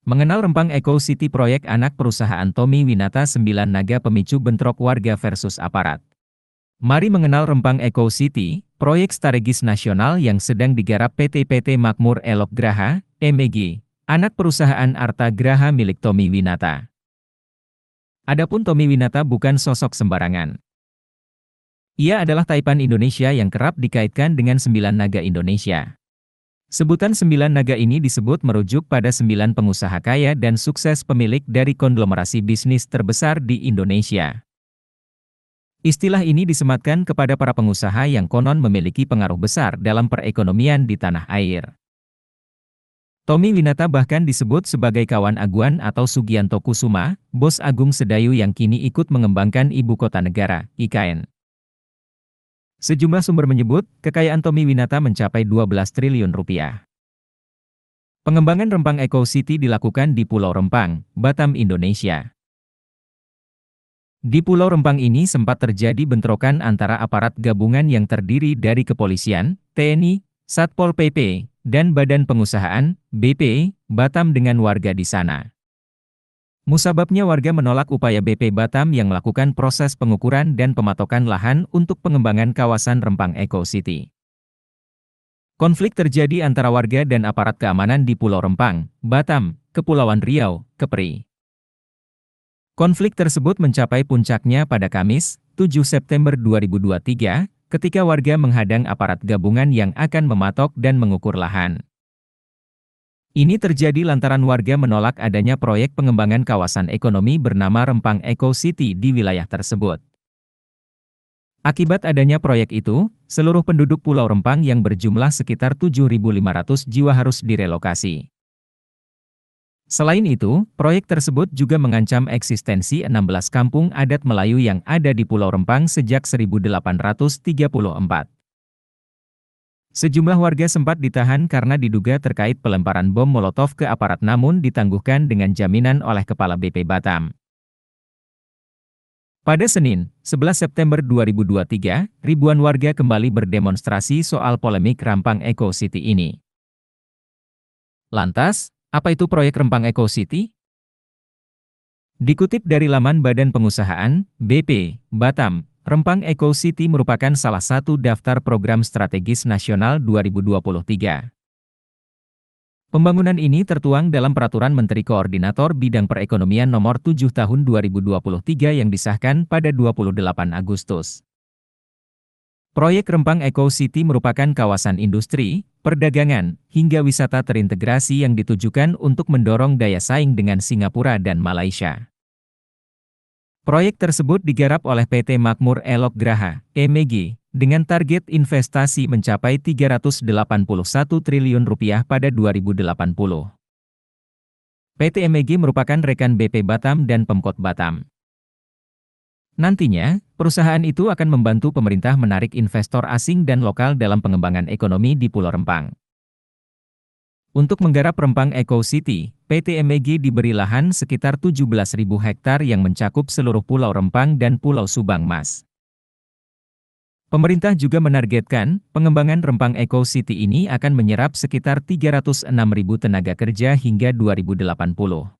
Mengenal Rempang Eco City, proyek anak perusahaan Tommy Winata, 9 naga pemicu bentrok warga versus aparat. Mari mengenal Rempang Eco City, proyek strategis nasional yang sedang digarap PT Makmur Elok Graha, MEG, anak perusahaan Arta Graha milik Tommy Winata. Adapun Tommy Winata bukan sosok sembarangan. Ia adalah Taipan Indonesia yang kerap dikaitkan dengan 9 naga Indonesia. Sebutan 9 naga ini disebut merujuk pada 9 pengusaha kaya dan sukses pemilik dari konglomerasi bisnis terbesar di Indonesia. Istilah ini disematkan kepada para pengusaha yang konon memiliki pengaruh besar dalam perekonomian di tanah air. Tommy Winata bahkan disebut sebagai kawan Aguan atau Sugianto Kusuma, bos Agung Sedayu yang kini ikut mengembangkan ibu kota negara, IKN. Sejumlah sumber menyebut, kekayaan Tommy Winata mencapai 12 triliun rupiah. Pengembangan Rempang Eco City dilakukan di Pulau Rempang, Batam, Indonesia. Di Pulau Rempang ini sempat terjadi bentrokan antara aparat gabungan yang terdiri dari kepolisian, TNI, Satpol PP, dan Badan Pengusahaan, BP, Batam dengan warga di sana. Musababnya warga menolak upaya BP Batam yang melakukan proses pengukuran dan pematokan lahan untuk pengembangan kawasan Rempang Eco City. Konflik terjadi antara warga dan aparat keamanan di Pulau Rempang, Batam, Kepulauan Riau, Kepri. Konflik tersebut mencapai puncaknya pada Kamis, 7 September 2023, ketika warga menghadang aparat gabungan yang akan mematok dan mengukur lahan. Ini terjadi lantaran warga menolak adanya proyek pengembangan kawasan ekonomi bernama Rempang Eco City di wilayah tersebut. Akibat adanya proyek itu, seluruh penduduk Pulau Rempang yang berjumlah sekitar 7.500 jiwa harus direlokasi. Selain itu, proyek tersebut juga mengancam eksistensi 16 kampung adat Melayu yang ada di Pulau Rempang sejak 1834. Sejumlah warga sempat ditahan karena diduga terkait pelemparan bom Molotov ke aparat, namun ditangguhkan dengan jaminan oleh Kepala BP Batam. Pada Senin, 11 September 2023, ribuan warga kembali berdemonstrasi soal polemik Rempang Eco City ini. Lantas, apa itu proyek Rempang Eco City? Dikutip dari laman Badan Pengusahaan, BP, Batam, Rempang Eco City merupakan salah satu daftar program strategis nasional 2023. Pembangunan ini tertuang dalam Peraturan Menteri Koordinator Bidang Perekonomian Nomor 7 Tahun 2023 yang disahkan pada 28 Agustus. Proyek Rempang Eco City merupakan kawasan industri, perdagangan, hingga wisata terintegrasi yang ditujukan untuk mendorong daya saing dengan Singapura dan Malaysia. Proyek tersebut digarap oleh PT Makmur Elok Graha, MEG, dengan target investasi mencapai 381 triliun rupiah pada 2080. PT MEG merupakan rekan BP Batam dan Pemkot Batam. Nantinya, perusahaan itu akan membantu pemerintah menarik investor asing dan lokal dalam pengembangan ekonomi di Pulau Rempang. Untuk menggarap Rempang Eco City, PT MEG diberi lahan sekitar 17.000 hektar yang mencakup seluruh Pulau Rempang dan Pulau Subang Mas. Pemerintah juga menargetkan, pengembangan Rempang Eco City ini akan menyerap sekitar 306.000 tenaga kerja hingga 2080.